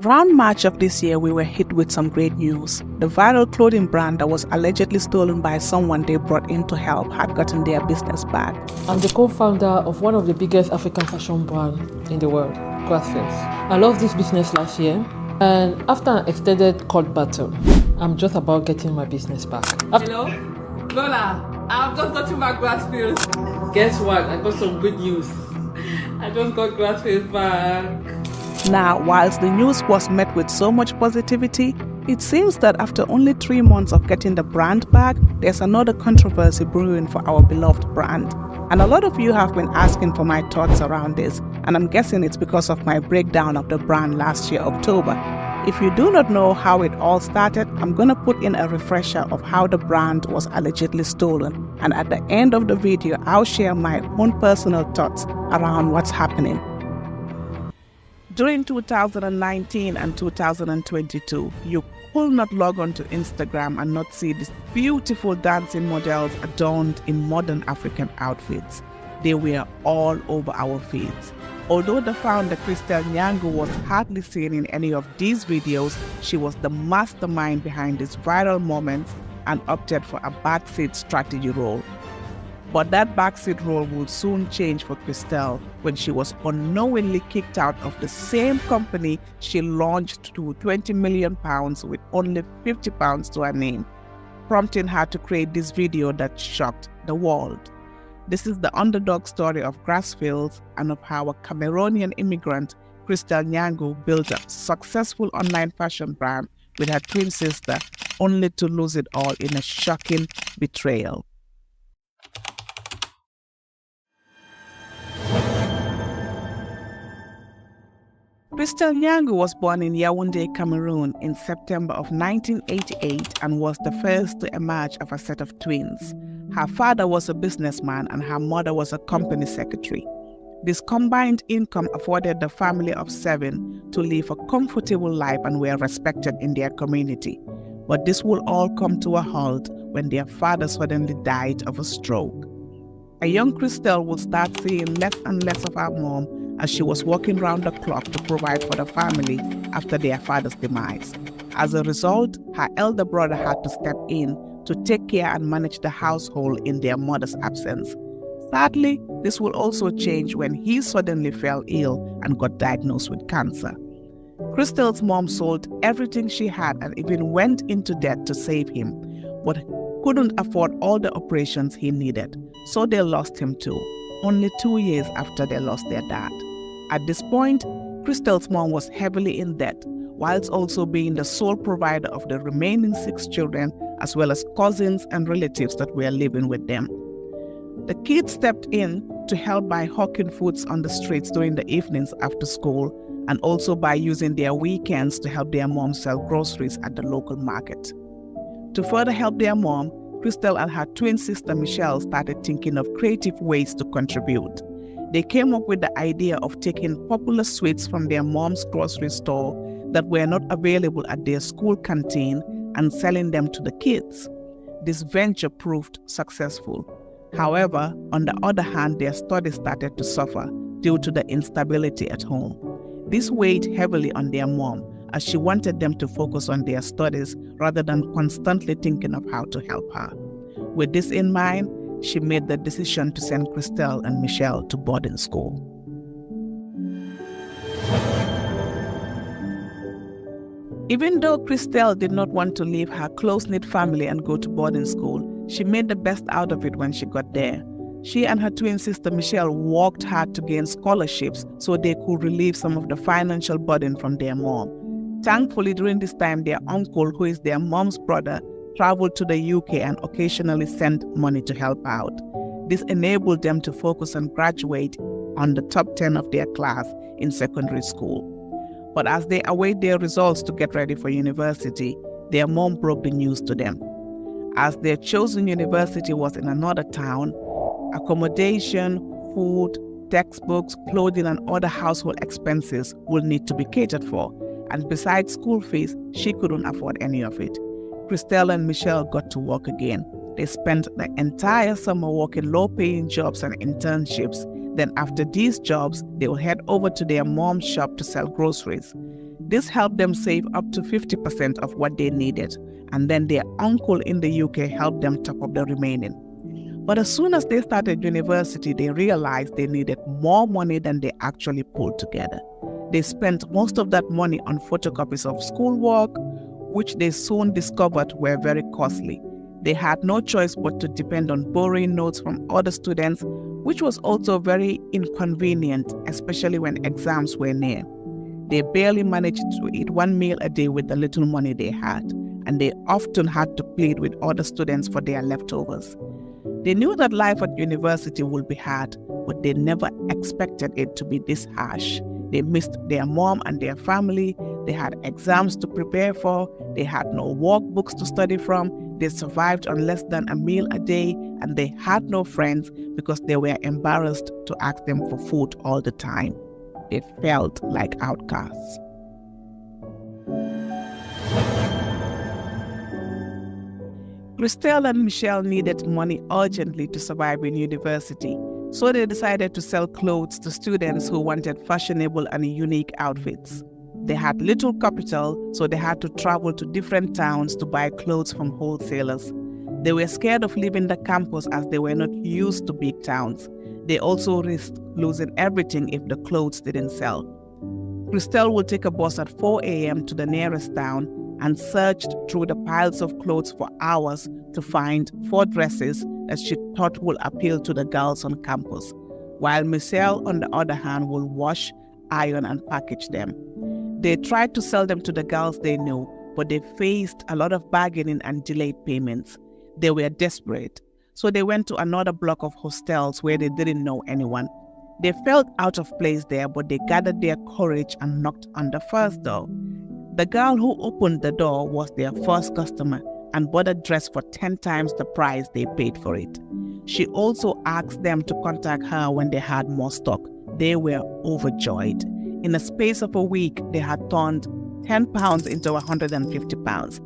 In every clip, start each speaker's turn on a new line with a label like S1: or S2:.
S1: Around March of this year, we were hit with some great news. The viral clothing brand that was allegedly stolen by someone they brought in to help had gotten their business back.
S2: I'm the co-founder of one of the biggest African fashion brands in the world, Grassfields. I lost this business last year, and after an extended court battle, I'm just about getting my business back.
S3: Hello? Lola, I've just got to my Grassfields. Guess what? I got some good news. I just got Grassfields back.
S1: Now, whilst the news was met with so much positivity, it seems that after only 3 months of getting the brand back, there's another controversy brewing for our beloved brand. And a lot of you have been asking for my thoughts around this, and I'm guessing it's because of my breakdown of the brand last year, October. If you do not know how it all started, I'm going to put in a refresher of how the brand was allegedly stolen. And at the end of the video, I'll share my own personal thoughts around what's happening. During 2019 and 2022, you could not log on to Instagram and not see these beautiful dancing models adorned in modern African outfits. They were all over our feeds. Although the founder, Christelle Nyangu, was hardly seen in any of these videos, she was the mastermind behind these viral moments and opted for a backseat strategy role. But that backseat role would soon change for Christelle when she was unknowingly kicked out of the same company she launched to £20 million with only £50 to her name, prompting her to create this video that shocked the world. This is the underdog story of Grassfields and of how a Cameroonian immigrant, Christelle Nyangu, built a successful online fashion brand with her twin sister, only to lose it all in a shocking betrayal. Christelle Nyangu was born in Yaoundé, Cameroon in September of 1988 and was the first to emerge of a set of twins. Her father was a businessman and her mother was a company secretary. This combined income afforded the family of 7 to live a comfortable life and were respected in their community. But this will all come to a halt when their father suddenly died of a stroke. A young Christelle would start seeing less and less of her mom as she was working round the clock to provide for the family after their father's demise. As a result, her elder brother had to step in to take care and manage the household in their mother's absence. Sadly, this will also change when he suddenly fell ill and got diagnosed with cancer. Christelle's mom sold everything she had and even went into debt to save him, but couldn't afford all the operations he needed, so they lost him too, only 2 years after they lost their dad. At this point, Christelle's mom was heavily in debt, whilst also being the sole provider of the remaining 6 children, as well as cousins and relatives that were living with them. The kids stepped in to help by hawking foods on the streets during the evenings after school, and also by using their weekends to help their mom sell groceries at the local market. To further help their mom, Christelle and her twin sister Michelle started thinking of creative ways to contribute. They came up with the idea of taking popular sweets from their mom's grocery store that were not available at their school canteen and selling them to the kids. This venture proved successful. However, on the other hand, their studies started to suffer due to the instability at home. This weighed heavily on their mom, as she wanted them to focus on their studies rather than constantly thinking of how to help her. With this in mind, she made the decision to send Christelle and Michelle to boarding school. Even though Christelle did not want to leave her close-knit family and go to boarding school, she made the best out of it when she got there. She and her twin sister Michelle worked hard to gain scholarships so they could relieve some of the financial burden from their mom. Thankfully, during this time, their uncle, who is their mom's brother, traveled to the UK and occasionally sent money to help out. This enabled them to focus and graduate on the top 10 of their class in secondary school. But as they await their results to get ready for university, their mom broke the news to them. As their chosen university was in another town, accommodation, food, textbooks, clothing, and other household expenses will need to be catered for. And besides school fees, she couldn't afford any of it. Christelle and Michelle got to work again. They spent the entire summer working low-paying jobs and internships. Then after these jobs, they would head over to their mom's shop to sell groceries. This helped them save up to 50% of what they needed, and then their uncle in the UK helped them top up the remaining. But as soon as they started university, they realized they needed more money than they actually pulled together. They spent most of that money on photocopies of schoolwork, which they soon discovered were very costly. They had no choice but to depend on borrowing notes from other students, which was also very inconvenient, especially when exams were near. They barely managed to eat one meal a day with the little money they had, and they often had to plead with other students for their leftovers. They knew that life at university would be hard, but they never expected it to be this harsh. They missed their mom and their family. They had exams to prepare for. They had no workbooks to study from. They survived on less than a meal a day, and they had no friends because they were embarrassed to ask them for food all the time. They felt like outcasts. Christelle and Michelle needed money urgently to survive in university, so they decided to sell clothes to students who wanted fashionable and unique outfits. They had little capital, so they had to travel to different towns to buy clothes from wholesalers. They were scared of leaving the campus as they were not used to big towns. They also risked losing everything if the clothes didn't sell. Christelle would take a bus at 4 a.m. to the nearest town and searched through the piles of clothes for hours to find 4 dresses that she thought would appeal to the girls on campus, while Michelle, on the other hand, will wash, iron, and package them. They tried to sell them to the girls they knew, but they faced a lot of bargaining and delayed payments. They were desperate, so they went to another block of hostels where they didn't know anyone. They felt out of place there, but they gathered their courage and knocked on the first door. The girl who opened the door was their first customer and bought a dress for 10 times the price they paid for it. She also asked them to contact her when they had more stock. They were overjoyed. In a space of a week, they had turned 10 pounds into 150 pounds.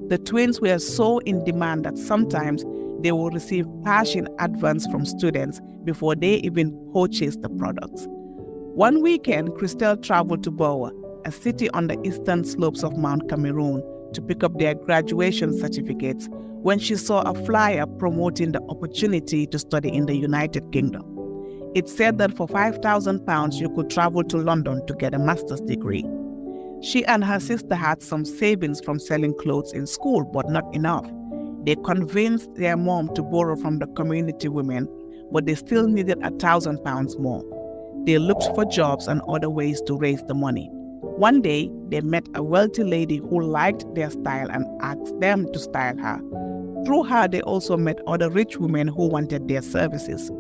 S1: The twins were so in demand that sometimes they would receive cash in advance from students before they even purchased the products. One weekend, Christelle traveled to Boa, a city on the eastern slopes of Mount Cameroon, to pick up their graduation certificates when she saw a flyer promoting the opportunity to study in the United Kingdom. It said that for £5,000 you could travel to London to get a master's degree. She and her sister had some savings from selling clothes in school, but not enough. They convinced their mom to borrow from the community women, but they still needed £1,000 more. They looked for jobs and other ways to raise the money. One day, they met a wealthy lady who liked their style and asked them to style her. Through her, they also met other rich women who wanted their services.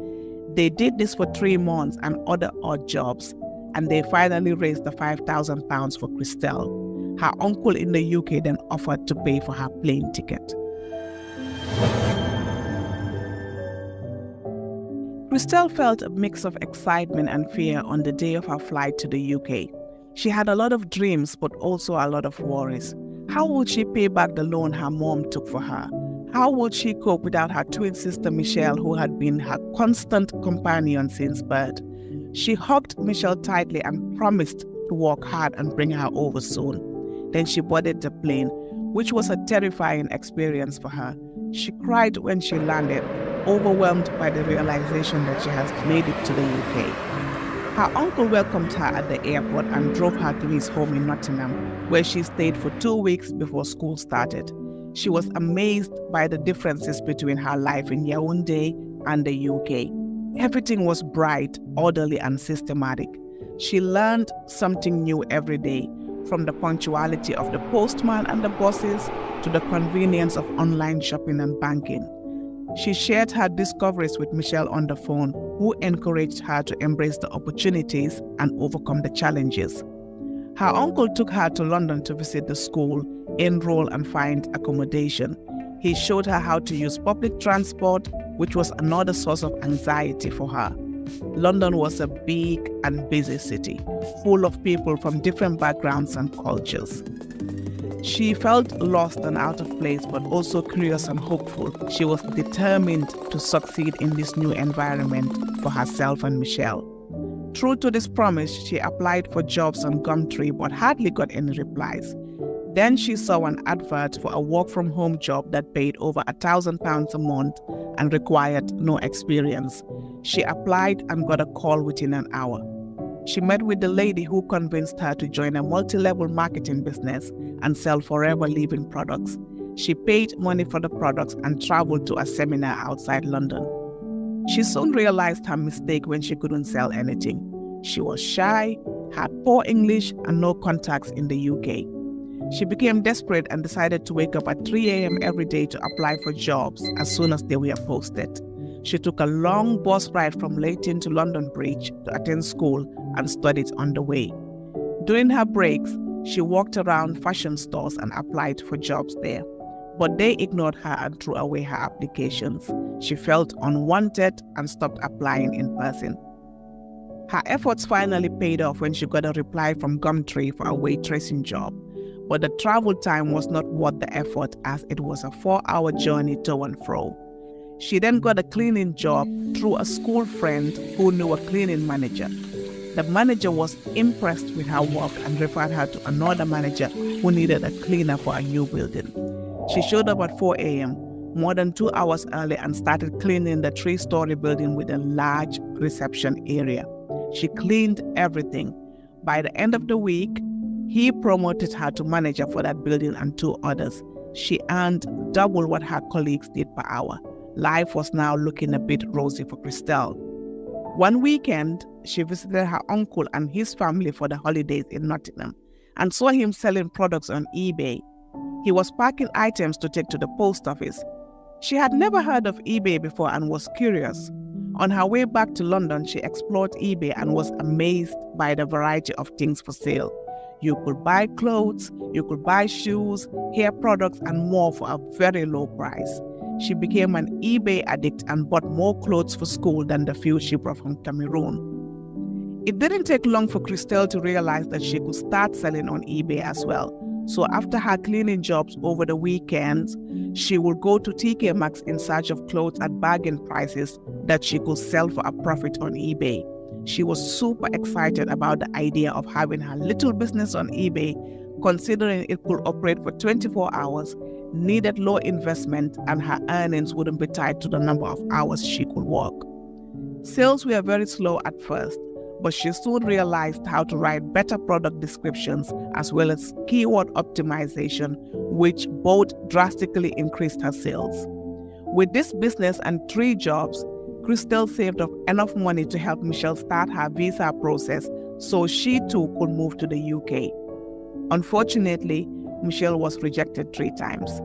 S1: They did this for 3 months and other odd jobs, and they finally raised the £5,000 for Christelle. Her uncle in the UK then offered to pay for her plane ticket. Christelle felt a mix of excitement and fear on the day of her flight to the UK. She had a lot of dreams, but also a lot of worries. How would she pay back the loan her mom took for her? How would she cope without her twin sister Michelle, who had been her constant companion since birth? She hugged Michelle tightly and promised to work hard and bring her over soon. Then she boarded the plane, which was a terrifying experience for her. She cried when she landed, overwhelmed by the realization that she has made it to the UK. Her uncle welcomed her at the airport and drove her to his home in Nottingham, where she stayed for 2 weeks before school started. She was amazed by the differences between her life in Yaoundé and the UK. Everything was bright, orderly, and systematic. She learned something new every day, from the punctuality of the postman and the buses to the convenience of online shopping and banking. She shared her discoveries with Michelle on the phone, who encouraged her to embrace the opportunities and overcome the challenges. Her uncle took her to London to visit the school, enroll, and find accommodation. He showed her how to use public transport, which was another source of anxiety for her. London was a big and busy city, full of people from different backgrounds and cultures. She felt lost and out of place, but also curious and hopeful. She was determined to succeed in this new environment for herself and Michelle. True to this promise, she applied for jobs on Gumtree but hardly got any replies. Then she saw an advert for a work-from-home job that paid over £1,000 a month and required no experience. She applied and got a call within an hour. She met with the lady who convinced her to join a multi-level marketing business and sell forever living products. She paid money for the products and traveled to a seminar outside London. She soon realized her mistake when she couldn't sell anything. She was shy, had poor English, and no contacts in the UK. She became desperate and decided to wake up at 3 a.m. every day to apply for jobs as soon as they were posted. She took a long bus ride from Leighton to London Bridge to attend school and studied on the way. During her breaks, she walked around fashion stores and applied for jobs there. But they ignored her and threw away her applications. She felt unwanted and stopped applying in person. Her efforts finally paid off when she got a reply from Gumtree for a waitressing job. But the travel time was not worth the effort as it was a 4-hour journey to and fro. She then got a cleaning job through a school friend who knew a cleaning manager. The manager was impressed with her work and referred her to another manager who needed a cleaner for a new building. She showed up at 4 a.m., more than 2 hours early, and started cleaning the 3-story building with a large reception area. She cleaned everything. By the end of the week, he promoted her to manager for that building and 2 others. She earned double what her colleagues did per hour. Life was now looking a bit rosy for Christelle. One weekend, she visited her uncle and his family for the holidays in Nottingham and saw him selling products on eBay. He was packing items to take to the post office. She had never heard of eBay before and was curious. On her way back to London, she explored eBay and was amazed by the variety of things for sale. You could buy clothes, you could buy shoes, hair products, and more for a very low price. She became an eBay addict and bought more clothes for school than the few she brought from Cameroon. It didn't take long for Christelle to realize that she could start selling on eBay as well. So after her cleaning jobs over the weekends, she would go to TK Maxx in search of clothes at bargain prices that she could sell for a profit on eBay. She was super excited about the idea of having her little business on eBay, considering it could operate for 24 hours, needed low investment, and her earnings wouldn't be tied to the number of hours she could work. Sales were very slow at first, but she soon realized how to write better product descriptions as well as keyword optimization, which both drastically increased her sales. With this business and 3 jobs, Christelle saved up enough money to help Michelle start her visa process so she too could move to the UK. Unfortunately, Michelle was rejected 3 times.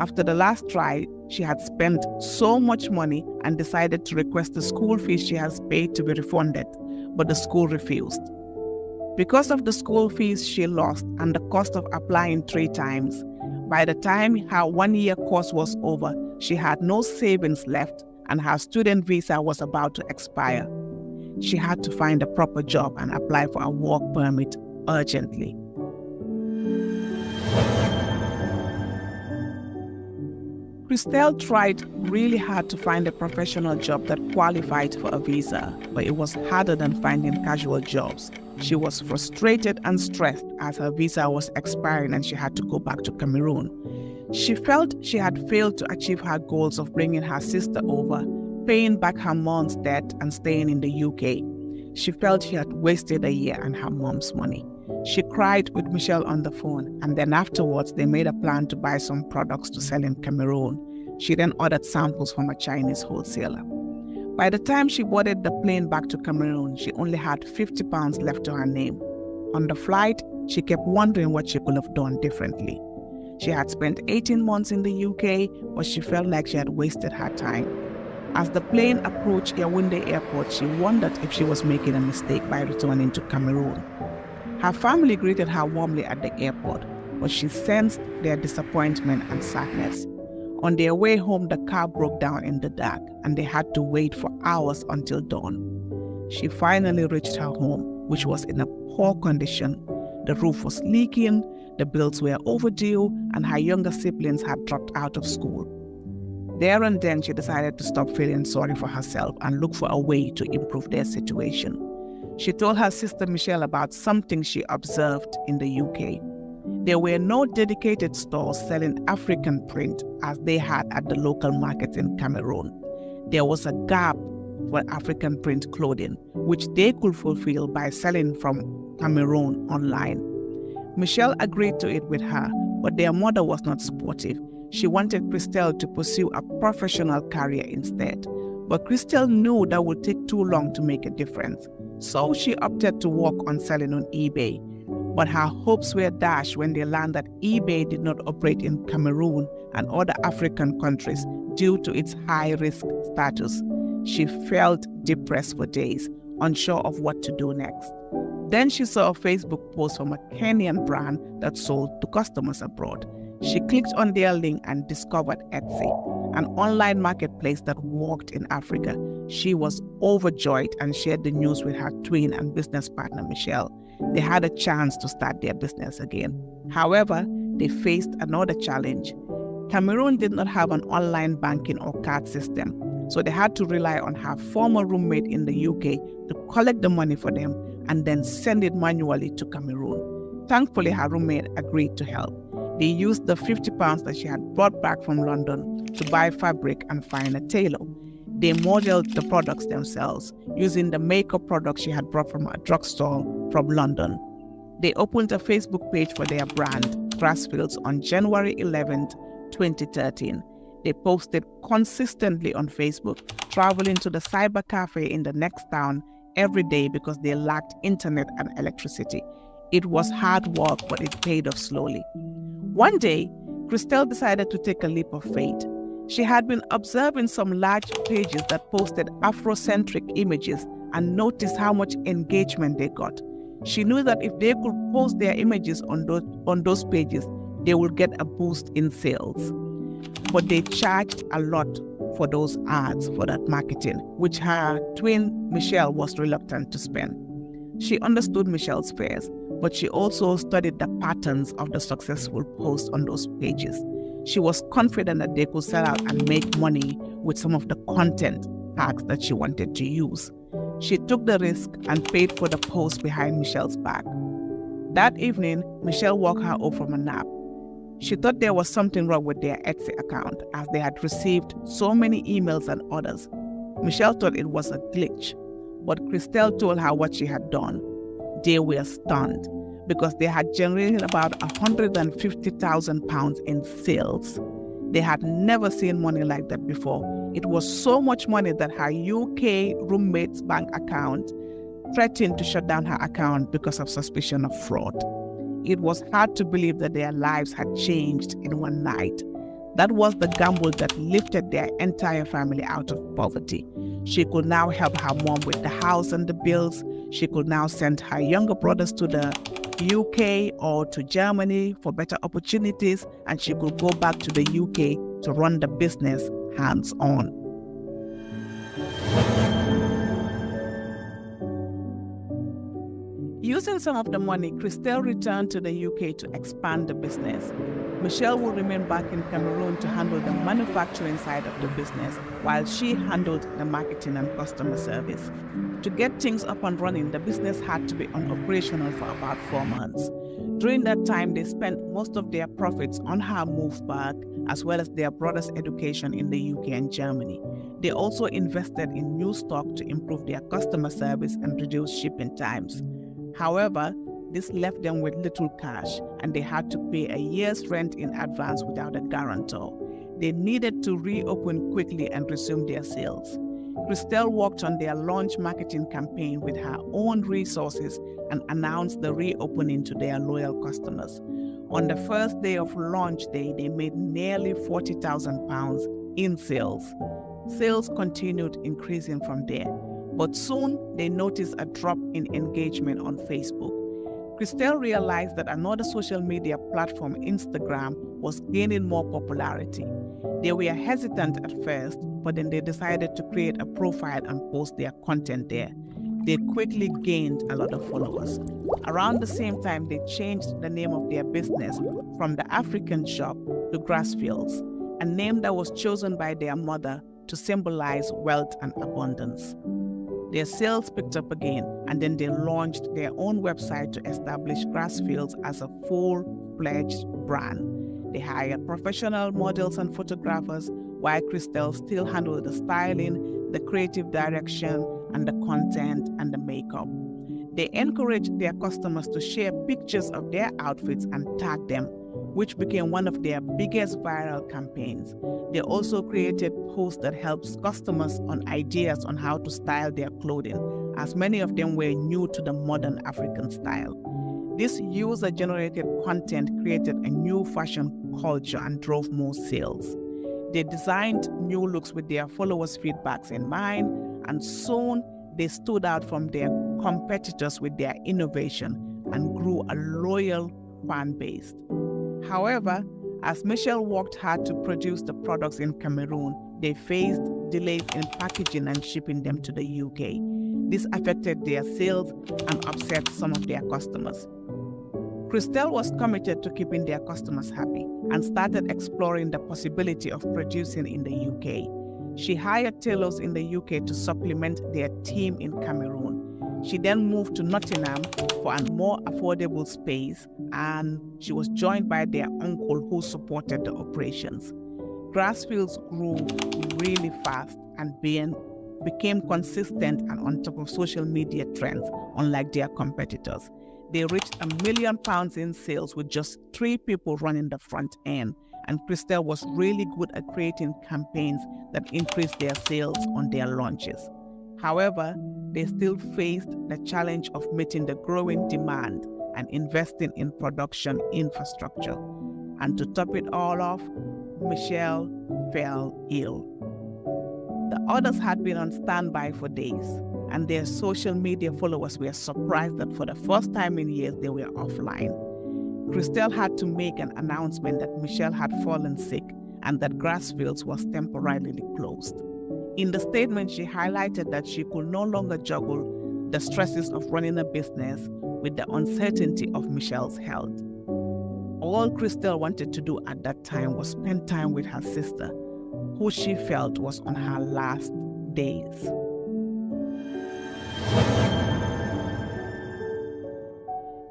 S1: After the last try, she had spent so much money and decided to request the school fees she has paid to be refunded, but the school refused. Because of the school fees she lost and the cost of applying 3 times, by the time her 1-year course was over, she had no savings left and her student visa was about to expire. She had to find a proper job and apply for a work permit urgently. Christelle tried really hard to find a professional job that qualified for a visa, but it was harder than finding casual jobs. She was frustrated and stressed as her visa was expiring and she had to go back to Cameroon. She felt she had failed to achieve her goals of bringing her sister over, paying back her mom's debt, and staying in the UK. She felt she had wasted a year and her mom's money. She cried with Michelle on the phone, and then afterwards they made a plan to buy some products to sell in Cameroon. She then ordered samples from a Chinese wholesaler. By the time she boarded the plane back to Cameroon, she only had £50 left to her name. On the flight, she kept wondering what she could have done differently. She had spent 18 months in the UK, but she felt like she had wasted her time. As the plane approached Yaoundé airport, she wondered if she was making a mistake by returning to Cameroon. Her family greeted her warmly at the airport, but she sensed their disappointment and sadness. On their way home, the car broke down in the dark, and they had to wait for hours until dawn. She finally reached her home, which was in a poor condition. The roof was leaking, the bills were overdue, and her younger siblings had dropped out of school. There and then, she decided to stop feeling sorry for herself and look for a way to improve their situation. She told her sister Michelle about something she observed in the UK. There were no dedicated stores selling African print as they had at the local market in Cameroon. There was a gap for African print clothing, which they could fulfill by selling from Cameroon online. Michelle agreed to it with her, but their mother was not supportive. She wanted Christelle to pursue a professional career instead. But Christelle knew that would take too long to make a difference, so she opted to work on selling on eBay. But her hopes were dashed when they learned that eBay did not operate in Cameroon and other African countries due to its high-risk status. She felt depressed for days, unsure of what to do next. Then she saw a Facebook post from a Kenyan brand that sold to customers abroad. She clicked on their link and discovered Etsy, an online marketplace that worked in Africa. She was overjoyed and shared the news with her twin and business partner, Michelle. They had a chance to start their business again. However, they faced another challenge. Cameroon did not have an online banking or card system, so they had to rely on her former roommate in the UK to collect the money for them and then send it manually to Cameroon. Thankfully, her roommate agreed to help. They used the £50 that she had brought back from London to buy fabric and find a tailor. They modeled the products themselves using the makeup products she had brought from a drugstore from London. They opened a Facebook page for their brand, Grassfields, on January 11th, 2013. They posted consistently on Facebook, traveling to the cyber cafe in the next town every day because they lacked internet and electricity. It was hard work, but it paid off slowly. One day, Christelle decided to take a leap of faith. She had been observing some large pages that posted Afrocentric images and noticed how much engagement they got. She knew that if they could post their images on those pages, they would get a boost in sales. But they charged a lot for those ads, for that marketing, which her twin Michelle was reluctant to spend. She understood Michelle's fears, but she also studied the patterns of the successful posts on those pages. She was confident that they could sell out and make money with some of the content tags that she wanted to use. She took the risk and paid for the post behind Michelle's back. That evening, Michelle woke her up from a nap. She thought there was something wrong with their Etsy account as they had received so many emails and orders. Michelle thought it was a glitch, but Christelle told her what she had done. They were stunned because they had generated about £150,000 in sales. They had never seen money like that before. It was so much money that her UK roommate's bank account threatened to shut down her account because of suspicion of fraud. It was hard to believe that their lives had changed in one night. That was the gamble that lifted their entire family out of poverty. She could now help her mom with the house and the bills. She could now send her younger brothers to the UK or to Germany for better opportunities, and she could go back to the UK to run the business hands-on. Using some of the money, Christelle returned to the UK to expand the business. Michelle will remain back in Cameroon to handle the manufacturing side of the business, while she handled the marketing and customer service. To get things up and running, the business had to be unoperational for about 4 months. During that time, they spent most of their profits on her move back, as well as their brother's education in the UK and Germany. They also invested in new stock to improve their customer service and reduce shipping times. However, this left them with little cash, and they had to pay a year's rent in advance without a guarantor. They needed to reopen quickly and resume their sales. Christelle worked on their launch marketing campaign with her own resources and announced the reopening to their loyal customers. On the first day of launch day, they made nearly £40,000 in sales. Sales continued increasing from there, but soon they noticed a drop in engagement on Facebook. Christelle realized that another social media platform, Instagram, was gaining more popularity. They were hesitant at first, but then they decided to create a profile and post their content there. They quickly gained a lot of followers. Around the same time, they changed the name of their business from the African shop to Grassfields, a name that was chosen by their mother to symbolize wealth and abundance. Their sales picked up again, and then they launched their own website to establish Grassfields as a full-fledged brand. They hired professional models and photographers, while Christelle still handled the styling, the creative direction, and the content and the makeup. They encouraged their customers to share pictures of their outfits and tag them, which became one of their biggest viral campaigns. They also created posts that helped customers on ideas on how to style their clothing, as many of them were new to the modern African style. This user-generated content created a new fashion culture and drove more sales. They designed new looks with their followers' feedbacks in mind, and soon they stood out from their competitors with their innovation and grew a loyal fan base. However, as Michelle worked hard to produce the products in Cameroon, they faced delays in packaging and shipping them to the UK. This affected their sales and upset some of their customers. Christelle was committed to keeping their customers happy and started exploring the possibility of producing in the UK. She hired tailors in the UK to supplement their team in Cameroon. She then moved to Nottingham for a more affordable space, and she was joined by their uncle who supported the operations. Grassfields grew really fast and became consistent and on top of social media trends, unlike their competitors. They reached £1 million in sales with just 3 people running the front end, and Christelle was really good at creating campaigns that increased their sales on their launches. However, they still faced the challenge of meeting the growing demand and investing in production infrastructure. And to top it all off, Michelle fell ill. The others had been on standby for days, and their social media followers were surprised that for the first time in years they were offline. Christelle had to make an announcement that Michelle had fallen sick and that Grassfields was temporarily closed. In the statement, she highlighted that she could no longer juggle the stresses of running a business with the uncertainty of Michelle's health. All Christelle wanted to do at that time was spend time with her sister, who she felt was on her last days.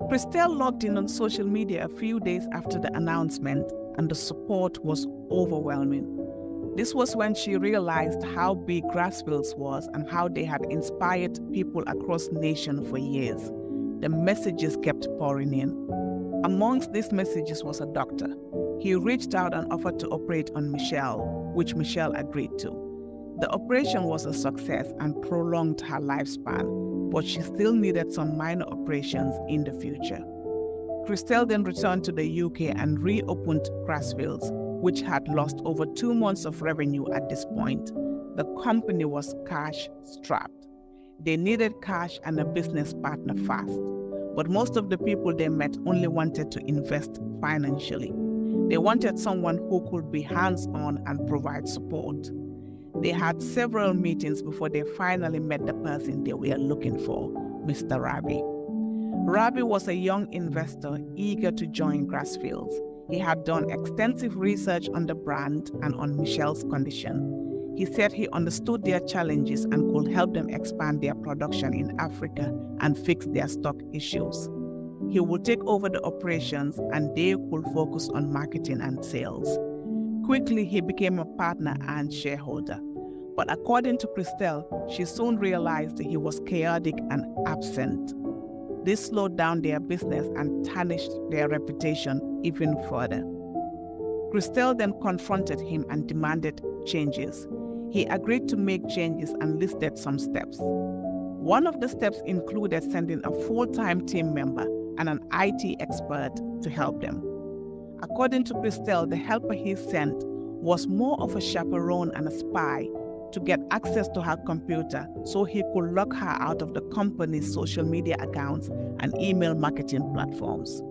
S1: Christelle logged in on social media a few days after the announcement, and the support was overwhelming. This was when she realized how big Grassfields was and how they had inspired people across the nation for years. The messages kept pouring in. Amongst these messages was a doctor. He reached out and offered to operate on Michelle, which Michelle agreed to. The operation was a success and prolonged her lifespan, but she still needed some minor operations in the future. Christelle then returned to the UK and reopened Grassfields, which had lost over 2 months of revenue at this point. The company was cash-strapped. They needed cash and a business partner fast, but most of the people they met only wanted to invest financially. They wanted someone who could be hands-on and provide support. They had several meetings before they finally met the person they were looking for, Mr. Rabi. Rabi was a young investor eager to join Grassfields. He had done extensive research on the brand and on Michelle's condition. He said he understood their challenges and could help them expand their production in Africa and fix their stock issues. He would take over the operations and they could focus on marketing and sales. Quickly, he became a partner and shareholder. But according to Christelle, she soon realized that he was chaotic and absent. This slowed down their business and tarnished their reputation even further. Christelle then confronted him and demanded changes. He agreed to make changes and listed some steps. One of the steps included sending a full-time team member and an IT expert to help them. According to Christelle, the helper he sent was more of a chaperone and a spy to get access to her computer so he could lock her out of the company's social media accounts and email marketing platforms.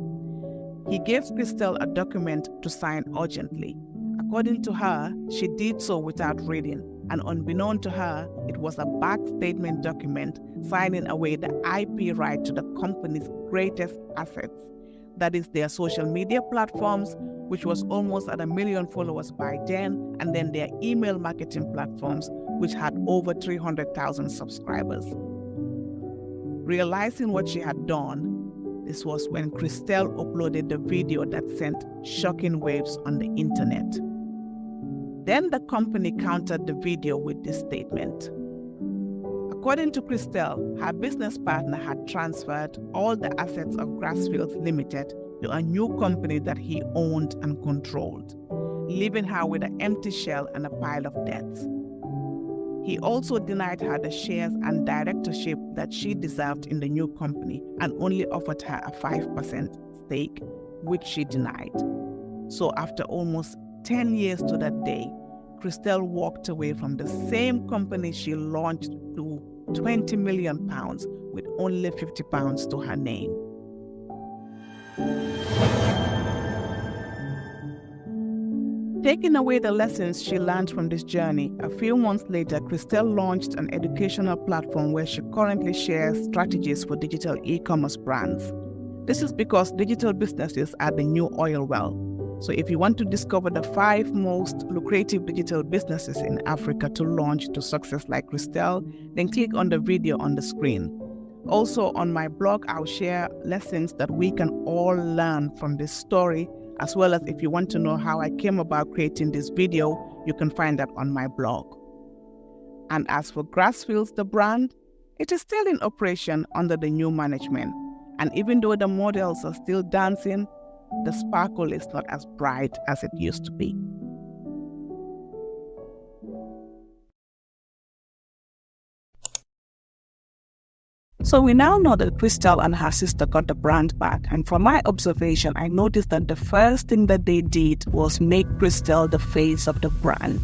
S1: He gave Christelle a document to sign urgently. According to her, she did so without reading, and unbeknown to her, it was a back statement document signing away the IP right to the company's greatest assets. That is their social media platforms, which was almost at 1 million followers by then, and then their email marketing platforms, which had over 300,000 subscribers. Realizing what she had done, this was when Christelle uploaded the video that sent shocking waves on the internet. Then the company countered the video with this statement. According to Christelle, her business partner had transferred all the assets of Grassfields Limited to a new company that he owned and controlled, leaving her with an empty shell and a pile of debts. He also denied her the shares and directorship that she deserved in the new company and only offered her a 5% stake, which she denied. So after almost 10 years to that day, Christelle walked away from the same company she launched to £20 million with only £50 to her name. Taking away the lessons she learned from this journey, a few months later, Christelle launched an educational platform where she currently shares strategies for digital e-commerce brands. This is because digital businesses are the new oil well. So if you want to discover the 5 most lucrative digital businesses in Africa to launch to success like Christelle, then click on the video on the screen. Also on my blog, I'll share lessons that we can all learn from this story, as well as if you want to know how I came about creating this video, you can find that on my blog. And as for Grassfields, the brand, it is still in operation under the new management. And even though the models are still dancing, the sparkle is not as bright as it used to be. So we now know that Christelle and her sister got the brand back, and from my observation, I noticed that the first thing that they did was make Christelle the face of the brand.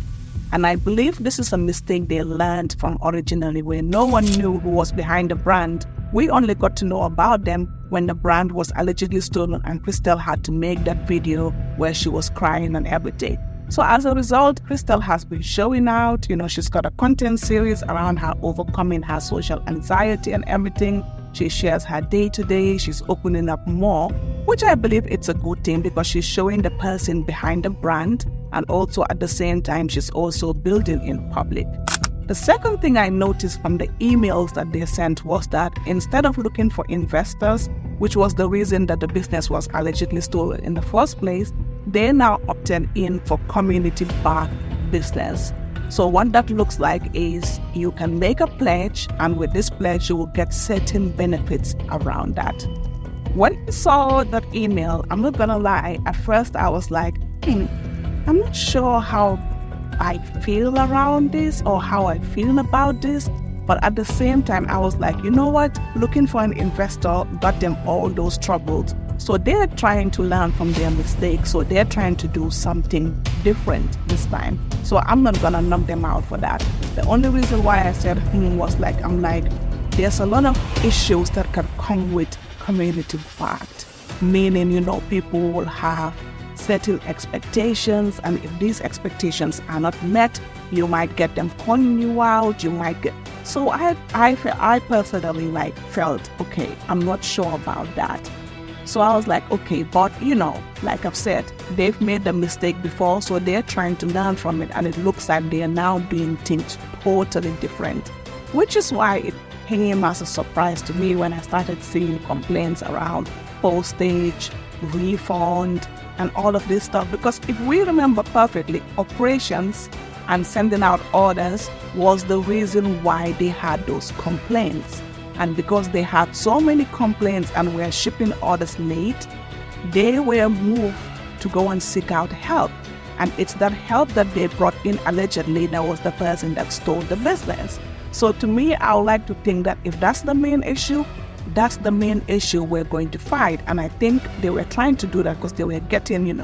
S1: And I believe this is a mistake they learned from originally, where no one knew who was behind the brand. We only got to know about them when the brand was allegedly stolen and Christelle had to make that video where she was crying and everything. So as a result, Christelle has been showing out, she's got a content series around her overcoming her social anxiety and everything. She shares her day-to-day, she's opening up more, which I believe it's a good thing because she's showing the person behind the brand, and also at the same time, she's also building in public. The second thing I noticed from the emails that they sent was that instead of looking for investors, which was the reason that the business was allegedly stolen in the first place, they now opted in for community-backed business. So what that looks like is you can make a pledge, and with this pledge, you will get certain benefits around that. When I saw that email, I'm not gonna lie, at first I was like, I'm not sure how I feel around this or how I feel about this. But at the same time, I was like, you know what? Looking for an investor got them all those troubles. So they're trying to learn from their mistakes. So they're trying to do something different this time. So I'm not going to knock them out for that. The only reason why I said was I'm like, there's a lot of issues that can come with community backed. Meaning, people will have certain expectations, and if these expectations are not met, you might get them calling you out, So I personally felt, okay, I'm not sure about that. So I was like, okay, but like I've said, they've made the mistake before, so they're trying to learn from it, and it looks like they are now doing things totally different, which is why it came as a surprise to me when I started seeing complaints around postage, refund, and all of this stuff. Because if we remember perfectly, operations and sending out orders was the reason why they had those complaints. And because they had so many complaints and were shipping orders late, they were moved to go and seek out help. And it's that help that they brought in allegedly that was the person that stole the business. So to me, I would like to think that if that's the main issue, that's the main issue we're going to fight. And I think they were trying to do that because they were getting,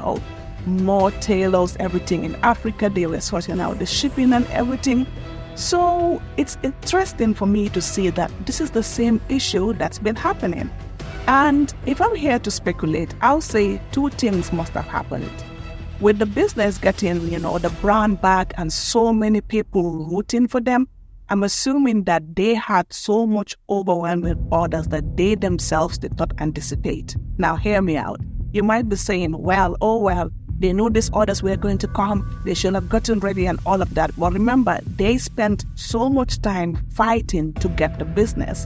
S1: more tailors, everything in Africa. They were sorting out the shipping and everything. So it's interesting for me to see that this is the same issue that's been happening. And if I'm here to speculate, I'll say 2 things must have happened. With the business getting, the brand back and so many people rooting for them, I'm assuming that they had so much overwhelming orders that they themselves did not anticipate. Now, hear me out. You might be saying, well, They knew these orders were going to come. They should have gotten ready and all of that. But remember, they spent so much time fighting to get the business.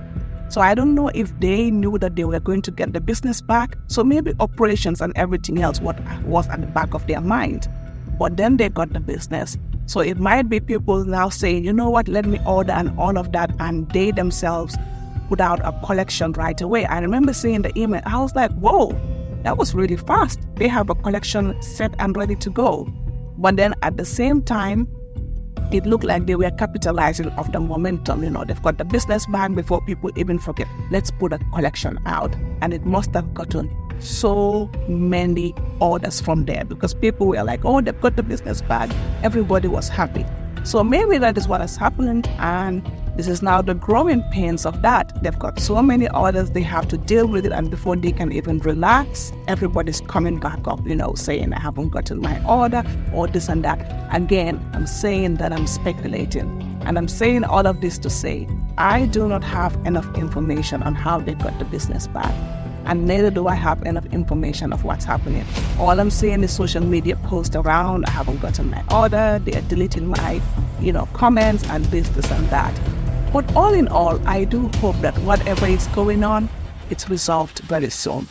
S1: So I don't know if they knew that they were going to get the business back. So maybe operations and everything else was at the back of their mind. But then they got the business. So it might be people now saying, you know what, let me order and all of that. And they themselves put out a collection right away. I remember seeing the email. I was like, whoa, that was really fast. They have a collection set and ready to go. But then at the same time, it looked like they were capitalizing off the momentum. They've got the business back before people even forget. Let's put a collection out. And it must have gotten so many orders from there because people were like, oh, they've got the business back. Everybody was happy. So maybe that is what has happened. And this is now the growing pains of that. They've got so many orders, they have to deal with it. And before they can even relax, everybody's coming back up, saying, I haven't gotten my order or this and that. Again, I'm saying that I'm speculating. And I'm saying all of this to say, I do not have enough information on how they got the business back. And neither do I have enough information of what's happening. All I'm seeing is social media posts around, I haven't gotten my order, they are deleting my, comments and this and that. But all in all, I do hope that whatever is going on, it's resolved very soon.